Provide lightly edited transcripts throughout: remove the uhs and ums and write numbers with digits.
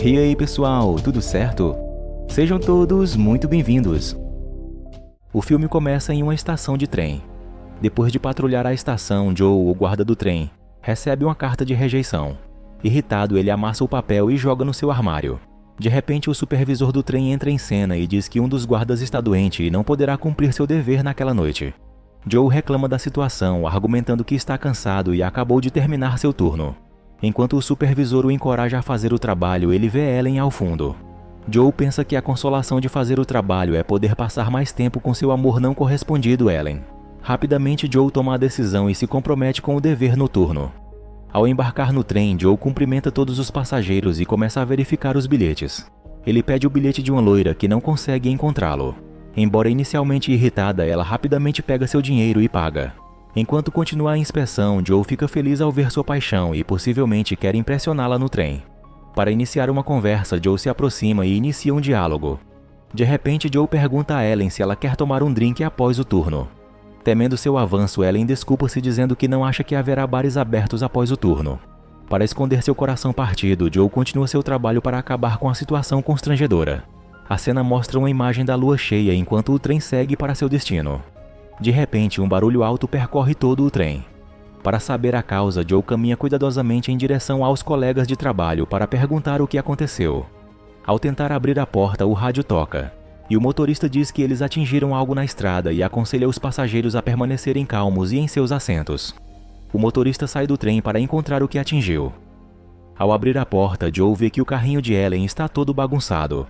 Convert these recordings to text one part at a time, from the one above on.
E aí pessoal, tudo certo? Sejam todos muito bem-vindos. O filme começa em uma estação de trem. Depois de patrulhar a estação, Joe, o guarda do trem, recebe uma carta de rejeição. Irritado, ele amassa o papel e joga no seu armário. De repente, o supervisor do trem entra em cena e diz que um dos guardas está doente e não poderá cumprir seu dever naquela noite. Joe reclama da situação, argumentando que está cansado e acabou de terminar seu turno. Enquanto o supervisor o encoraja a fazer o trabalho, ele vê Ellen ao fundo. Joe pensa que a consolação de fazer o trabalho é poder passar mais tempo com seu amor não correspondido, Ellen. Rapidamente, Joe toma a decisão e se compromete com o dever noturno. Ao embarcar no trem, Joe cumprimenta todos os passageiros e começa a verificar os bilhetes. Ele pede o bilhete de uma loira que não consegue encontrá-lo. Embora inicialmente irritada, ela rapidamente pega seu dinheiro e paga. Enquanto continua a inspeção, Joe fica feliz ao ver sua paixão e possivelmente quer impressioná-la no trem. Para iniciar uma conversa, Joe se aproxima e inicia um diálogo. De repente, Joe pergunta a Ellen se ela quer tomar um drink após o turno. Temendo seu avanço, Ellen desculpa-se dizendo que não acha que haverá bares abertos após o turno. Para esconder seu coração partido, Joe continua seu trabalho para acabar com a situação constrangedora. A cena mostra uma imagem da lua cheia enquanto o trem segue para seu destino. De repente, um barulho alto percorre todo o trem. Para saber a causa, Joe caminha cuidadosamente em direção aos colegas de trabalho para perguntar o que aconteceu. Ao tentar abrir a porta, o rádio toca, e o motorista diz que eles atingiram algo na estrada e aconselha os passageiros a permanecerem calmos e em seus assentos. O motorista sai do trem para encontrar o que atingiu. Ao abrir a porta, Joe vê que o carrinho de Ellen está todo bagunçado.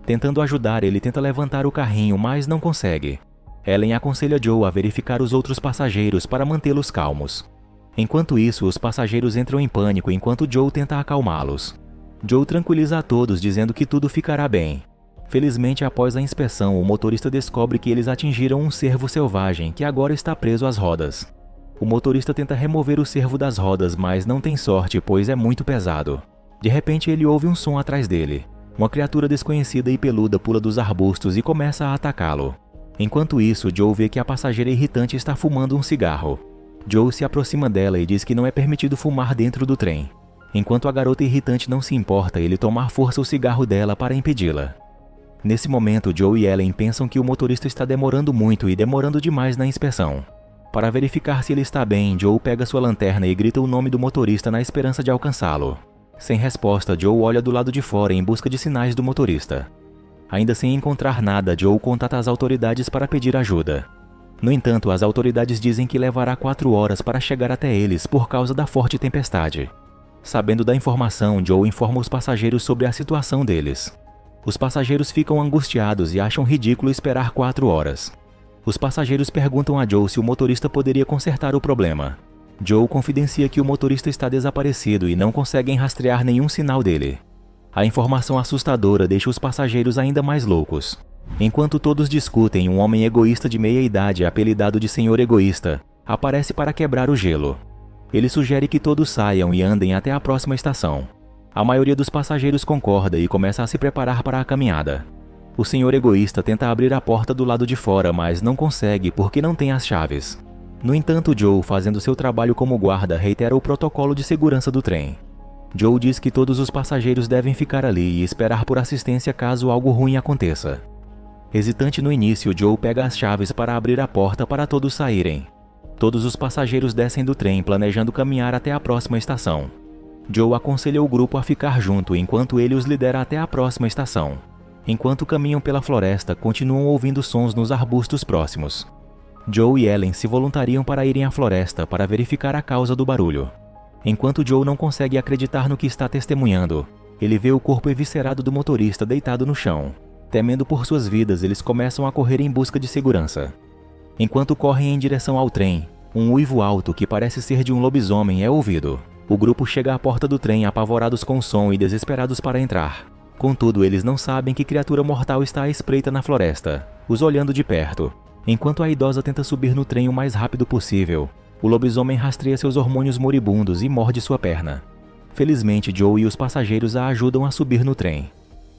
Tentando ajudar, ele tenta levantar o carrinho, mas não consegue. Ellen aconselha Joe a verificar os outros passageiros para mantê-los calmos. Enquanto isso, os passageiros entram em pânico enquanto Joe tenta acalmá-los. Joe tranquiliza a todos dizendo que tudo ficará bem. Felizmente, após a inspeção, o motorista descobre que eles atingiram um cervo selvagem que agora está preso às rodas. O motorista tenta remover o cervo das rodas, mas não tem sorte, pois é muito pesado. De repente, ele ouve um som atrás dele. Uma criatura desconhecida e peluda pula dos arbustos e começa a atacá-lo. Enquanto isso, Joe vê que a passageira irritante está fumando um cigarro. Joe se aproxima dela e diz que não é permitido fumar dentro do trem. Enquanto a garota irritante não se importa, ele toma à força o cigarro dela para impedi-la. Nesse momento, Joe e Ellen pensam que o motorista está demorando muito e demorando demais na inspeção. Para verificar se ele está bem, Joe pega sua lanterna e grita o nome do motorista na esperança de alcançá-lo. Sem resposta, Joe olha do lado de fora em busca de sinais do motorista. Ainda sem encontrar nada, Joe contata as autoridades para pedir ajuda. No entanto, as autoridades dizem que levará 4 horas para chegar até eles por causa da forte tempestade. Sabendo da informação, Joe informa os passageiros sobre a situação deles. Os passageiros ficam angustiados e acham ridículo esperar 4 horas. Os passageiros perguntam a Joe se o motorista poderia consertar o problema. Joe confidencia que o motorista está desaparecido e não conseguem rastrear nenhum sinal dele. A informação assustadora deixa os passageiros ainda mais loucos. Enquanto todos discutem, um homem egoísta de meia-idade, apelidado de Senhor Egoísta, aparece para quebrar o gelo. Ele sugere que todos saiam e andem até a próxima estação. A maioria dos passageiros concorda e começa a se preparar para a caminhada. O Senhor Egoísta tenta abrir a porta do lado de fora, mas não consegue porque não tem as chaves. No entanto, Joe, fazendo seu trabalho como guarda, reitera o protocolo de segurança do trem. Joe diz que todos os passageiros devem ficar ali e esperar por assistência caso algo ruim aconteça. Hesitante no início, Joe pega as chaves para abrir a porta para todos saírem. Todos os passageiros descem do trem, planejando caminhar até a próxima estação. Joe aconselha o grupo a ficar junto enquanto ele os lidera até a próxima estação. Enquanto caminham pela floresta, continuam ouvindo sons nos arbustos próximos. Joe e Ellen se voluntariam para irem à floresta para verificar a causa do barulho. Enquanto Joe não consegue acreditar no que está testemunhando, ele vê o corpo eviscerado do motorista deitado no chão. Temendo por suas vidas, eles começam a correr em busca de segurança. Enquanto correm em direção ao trem, um uivo alto que parece ser de um lobisomem é ouvido. O grupo chega à porta do trem apavorados com o som e desesperados para entrar. Contudo, eles não sabem que criatura mortal está à espreita na floresta, os olhando de perto. Enquanto a idosa tenta subir no trem o mais rápido possível, o lobisomem rastreia seus hormônios moribundos e morde sua perna. Felizmente, Joe e os passageiros a ajudam a subir no trem.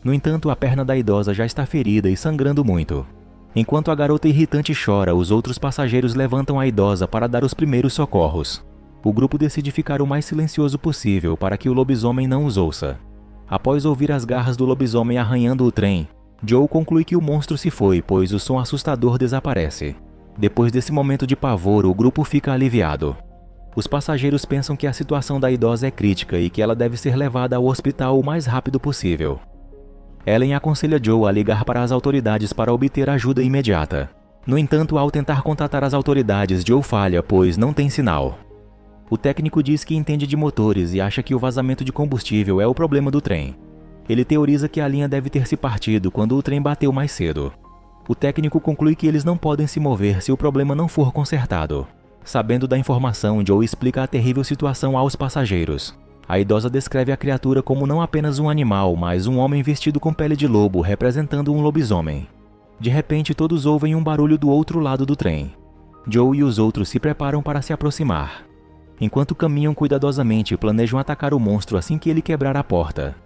No entanto, a perna da idosa já está ferida e sangrando muito. Enquanto a garota irritante chora, os outros passageiros levantam a idosa para dar os primeiros socorros. O grupo decide ficar o mais silencioso possível para que o lobisomem não os ouça. Após ouvir as garras do lobisomem arranhando o trem, Joe conclui que o monstro se foi, pois o som assustador desaparece. Depois desse momento de pavor, o grupo fica aliviado. Os passageiros pensam que a situação da idosa é crítica e que ela deve ser levada ao hospital o mais rápido possível. Ellen aconselha Joe a ligar para as autoridades para obter ajuda imediata. No entanto, ao tentar contatar as autoridades, Joe falha, pois não tem sinal. O técnico diz que entende de motores e acha que o vazamento de combustível é o problema do trem. Ele teoriza que a linha deve ter se partido quando o trem bateu mais cedo. O técnico conclui que eles não podem se mover se o problema não for consertado. Sabendo da informação, Joe explica a terrível situação aos passageiros. A idosa descreve a criatura como não apenas um animal, mas um homem vestido com pele de lobo, representando um lobisomem. De repente, todos ouvem um barulho do outro lado do trem. Joe e os outros se preparam para se aproximar. Enquanto caminham cuidadosamente, planejam atacar o monstro assim que ele quebrar a porta.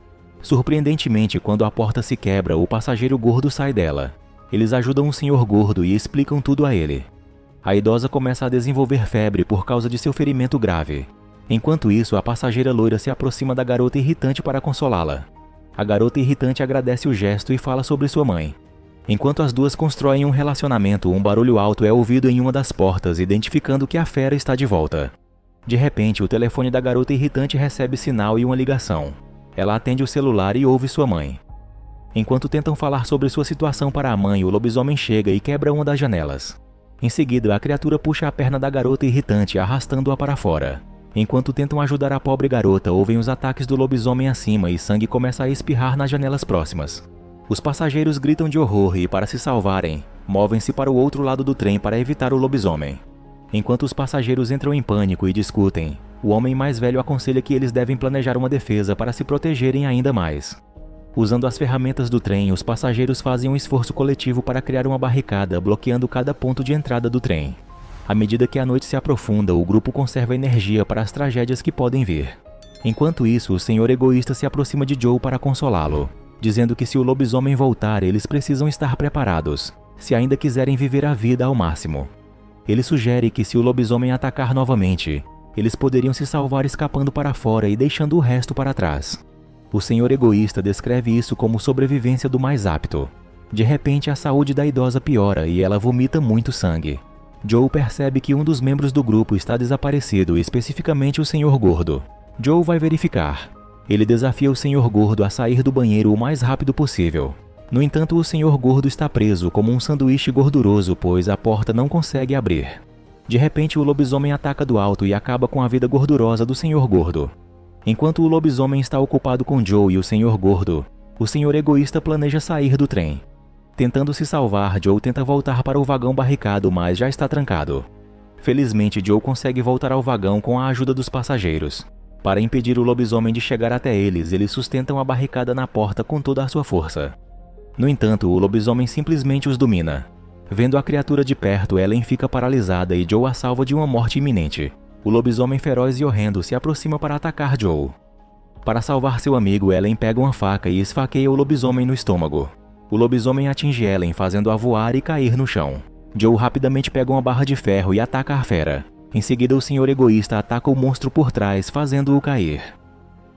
Surpreendentemente, quando a porta se quebra, o passageiro gordo sai dela. Eles ajudam o senhor gordo e explicam tudo a ele. A idosa começa a desenvolver febre por causa de seu ferimento grave. Enquanto isso, a passageira loira se aproxima da garota irritante para consolá-la. A garota irritante agradece o gesto e fala sobre sua mãe. Enquanto as duas constroem um relacionamento, um barulho alto é ouvido em uma das portas, identificando que a fera está de volta. De repente, o telefone da garota irritante recebe sinal e uma ligação. Ela atende o celular e ouve sua mãe. Enquanto tentam falar sobre sua situação para a mãe, o lobisomem chega e quebra uma das janelas. Em seguida, a criatura puxa a perna da garota irritante, arrastando-a para fora. Enquanto tentam ajudar a pobre garota, ouvem os ataques do lobisomem acima e sangue começa a espirrar nas janelas próximas. Os passageiros gritam de horror e, para se salvarem, movem-se para o outro lado do trem para evitar o lobisomem. Enquanto os passageiros entram em pânico e discutem, o homem mais velho aconselha que eles devem planejar uma defesa para se protegerem ainda mais. Usando as ferramentas do trem, os passageiros fazem um esforço coletivo para criar uma barricada, bloqueando cada ponto de entrada do trem. À medida que a noite se aprofunda, o grupo conserva energia para as tragédias que podem vir. Enquanto isso, o senhor egoísta se aproxima de Joe para consolá-lo, dizendo que se o lobisomem voltar, eles precisam estar preparados, se ainda quiserem viver a vida ao máximo. Ele sugere que se o lobisomem atacar novamente, eles poderiam se salvar escapando para fora e deixando o resto para trás. O senhor egoísta descreve isso como sobrevivência do mais apto. De repente, a saúde da idosa piora e ela vomita muito sangue. Joe percebe que um dos membros do grupo está desaparecido, especificamente o senhor gordo. Joe vai verificar. Ele desafia o senhor gordo a sair do banheiro o mais rápido possível. No entanto, o senhor gordo está preso como um sanduíche gorduroso, pois a porta não consegue abrir. De repente, o lobisomem ataca do alto e acaba com a vida gordurosa do senhor gordo. Enquanto o lobisomem está ocupado com Joe e o senhor gordo, o senhor egoísta planeja sair do trem. Tentando se salvar, Joe tenta voltar para o vagão barricado, mas já está trancado. Felizmente, Joe consegue voltar ao vagão com a ajuda dos passageiros. Para impedir o lobisomem de chegar até eles sustentam a barricada na porta com toda a sua força. No entanto, o lobisomem simplesmente os domina. Vendo a criatura de perto, Ellen fica paralisada e Joe a salva de uma morte iminente. O lobisomem feroz e horrendo se aproxima para atacar Joe. Para salvar seu amigo, Ellen pega uma faca e esfaqueia o lobisomem no estômago. O lobisomem atinge Ellen, fazendo-a voar e cair no chão. Joe rapidamente pega uma barra de ferro e ataca a fera. Em seguida, o senhor egoísta ataca o monstro por trás, fazendo-o cair.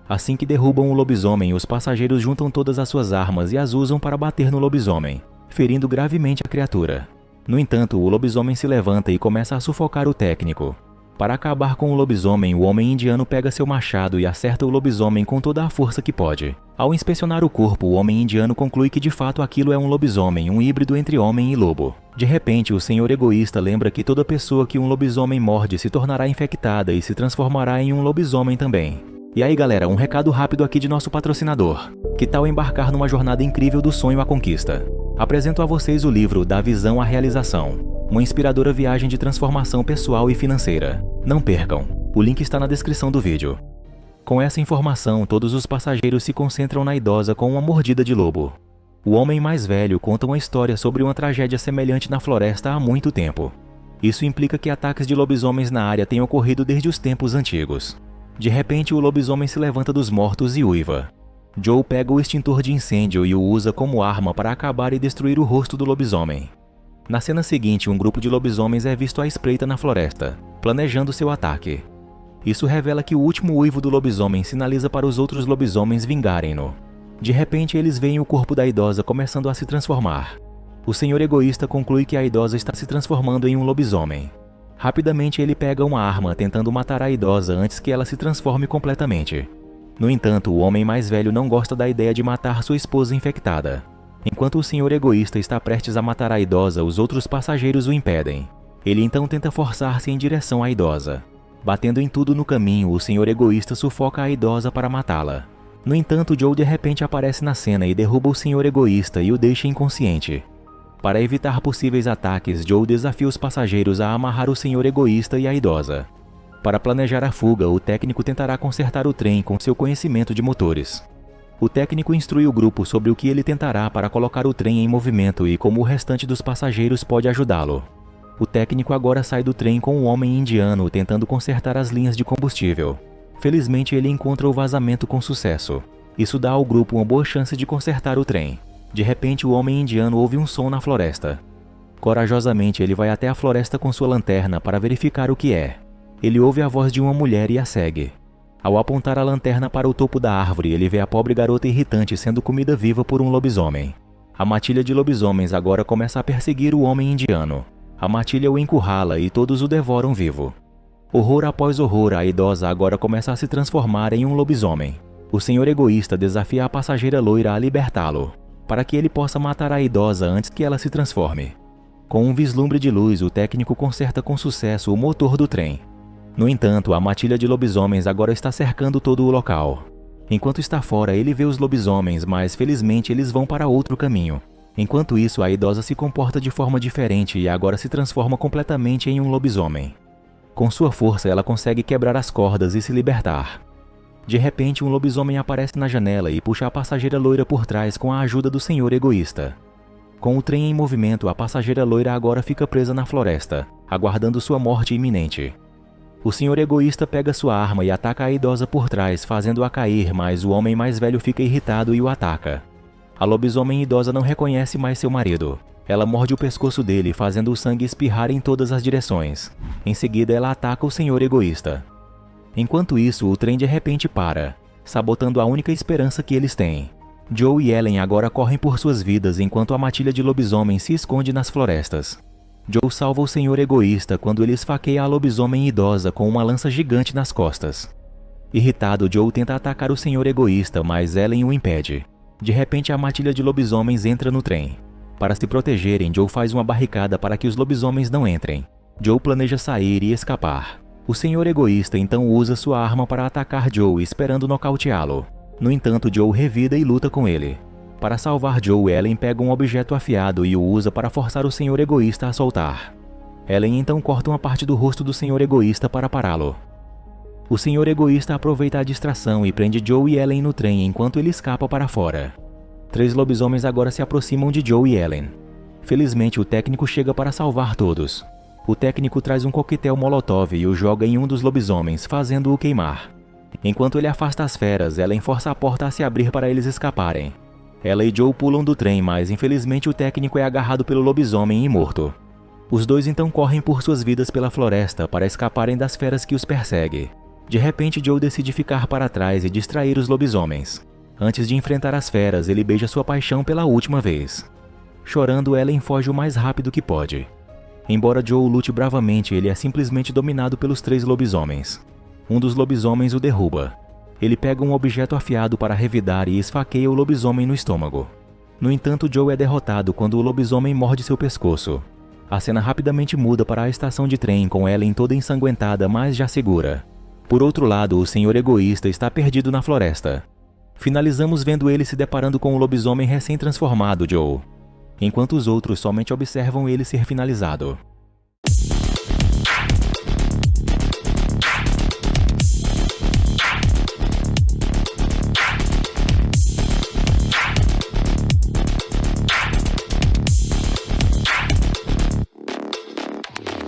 Assim que derrubam o lobisomem, os passageiros juntam todas as suas armas e as usam para bater no lobisomem, ferindo gravemente a criatura. No entanto, o lobisomem se levanta e começa a sufocar o técnico. Para acabar com o lobisomem, o homem indiano pega seu machado e acerta o lobisomem com toda a força que pode. Ao inspecionar o corpo, o homem indiano conclui que de fato aquilo é um lobisomem, um híbrido entre homem e lobo. De repente, o senhor egoísta lembra que toda pessoa que um lobisomem morde se tornará infectada e se transformará em um lobisomem também. E aí galera, um recado rápido aqui de nosso patrocinador. Que tal embarcar numa jornada incrível do sonho à conquista? Apresento a vocês o livro Da Visão à Realização, uma inspiradora viagem de transformação pessoal e financeira. Não percam, o link está na descrição do vídeo. Com essa informação, todos os passageiros se concentram na idosa com uma mordida de lobo. O homem mais velho conta uma história sobre uma tragédia semelhante na floresta há muito tempo. Isso implica que ataques de lobisomens na área têm ocorrido desde os tempos antigos. De repente, o lobisomem se levanta dos mortos e uiva. Joe pega o extintor de incêndio e o usa como arma para acabar e destruir o rosto do lobisomem. Na cena seguinte, um grupo de lobisomens é visto à espreita na floresta, planejando seu ataque. Isso revela que o último uivo do lobisomem sinaliza para os outros lobisomens vingarem-no. De repente, eles veem o corpo da idosa começando a se transformar. O Senhor Egoísta conclui que a idosa está se transformando em um lobisomem. Rapidamente, ele pega uma arma tentando matar a idosa antes que ela se transforme completamente. No entanto, o homem mais velho não gosta da ideia de matar sua esposa infectada. Enquanto o Senhor Egoísta está prestes a matar a idosa, os outros passageiros o impedem. Ele então tenta forçar-se em direção à idosa. Batendo em tudo no caminho, o Senhor Egoísta sufoca a idosa para matá-la. No entanto, Joe de repente aparece na cena e derruba o Senhor Egoísta e o deixa inconsciente. Para evitar possíveis ataques, Joe desafia os passageiros a amarrar o Senhor Egoísta e a idosa. Para planejar a fuga, o técnico tentará consertar o trem com seu conhecimento de motores. O técnico instrui o grupo sobre o que ele tentará para colocar o trem em movimento e como o restante dos passageiros pode ajudá-lo. O técnico agora sai do trem com um homem indiano tentando consertar as linhas de combustível. Felizmente, ele encontra o vazamento com sucesso. Isso dá ao grupo uma boa chance de consertar o trem. De repente, o homem indiano ouve um som na floresta. Corajosamente, ele vai até a floresta com sua lanterna para verificar o que é. Ele ouve a voz de uma mulher e a segue. Ao apontar a lanterna para o topo da árvore, ele vê a pobre garota irritante sendo comida viva por um lobisomem. A matilha de lobisomens agora começa a perseguir o homem indiano. A matilha o encurrala e todos o devoram vivo. Horror após horror, a idosa agora começa a se transformar em um lobisomem. O Senhor Egoísta desafia a passageira loira a libertá-lo, para que ele possa matar a idosa antes que ela se transforme. Com um vislumbre de luz, o técnico conserta com sucesso o motor do trem. No entanto, a matilha de lobisomens agora está cercando todo o local. Enquanto está fora, ele vê os lobisomens, mas felizmente eles vão para outro caminho. Enquanto isso, a idosa se comporta de forma diferente e agora se transforma completamente em um lobisomem. Com sua força, ela consegue quebrar as cordas e se libertar. De repente, um lobisomem aparece na janela e puxa a passageira loira por trás com a ajuda do Senhor Egoísta. Com o trem em movimento, a passageira loira agora fica presa na floresta, aguardando sua morte iminente. O Senhor Egoísta pega sua arma e ataca a idosa por trás, fazendo-a cair, mas o homem mais velho fica irritado e o ataca. A lobisomem idosa não reconhece mais seu marido. Ela morde o pescoço dele, fazendo o sangue espirrar em todas as direções. Em seguida, ela ataca o Senhor Egoísta. Enquanto isso, o trem de repente para, sabotando a única esperança que eles têm. Joe e Ellen agora correm por suas vidas enquanto a matilha de lobisomem se esconde nas florestas. Joe salva o Senhor Egoísta quando ele esfaqueia a lobisomem idosa com uma lança gigante nas costas. Irritado, Joe tenta atacar o Senhor Egoísta, mas Ellen o impede. De repente, a matilha de lobisomens entra no trem. Para se protegerem, Joe faz uma barricada para que os lobisomens não entrem. Joe planeja sair e escapar. O Senhor Egoísta então usa sua arma para atacar Joe, esperando nocauteá-lo. No entanto, Joe revida e luta com ele. Para salvar Joe, Ellen pega um objeto afiado e o usa para forçar o Senhor Egoísta a soltar. Ellen então corta uma parte do rosto do Senhor Egoísta para pará-lo. O Senhor Egoísta aproveita a distração e prende Joe e Ellen no trem enquanto ele escapa para fora. 3 lobisomens agora se aproximam de Joe e Ellen. Felizmente, o técnico chega para salvar todos. O técnico traz um coquetel molotov e o joga em um dos lobisomens, fazendo-o queimar. Enquanto ele afasta as feras, Ellen força a porta a se abrir para eles escaparem. Ela e Joe pulam do trem, mas infelizmente o técnico é agarrado pelo lobisomem e morto. Os dois então correm por suas vidas pela floresta para escaparem das feras que os perseguem. De repente, Joe decide ficar para trás e distrair os lobisomens. Antes de enfrentar as feras, ele beija sua paixão pela última vez. Chorando, Ellen foge o mais rápido que pode. Embora Joe lute bravamente, ele é simplesmente dominado pelos 3 lobisomens. Um dos lobisomens o derruba. Ele pega um objeto afiado para revidar e esfaqueia o lobisomem no estômago. No entanto, Joe é derrotado quando o lobisomem morde seu pescoço. A cena rapidamente muda para a estação de trem com Ellen toda ensanguentada, mas já segura. Por outro lado, o Senhor Egoísta está perdido na floresta. Finalizamos vendo ele se deparando com o lobisomem recém-transformado, Joe, enquanto os outros somente observam ele ser finalizado.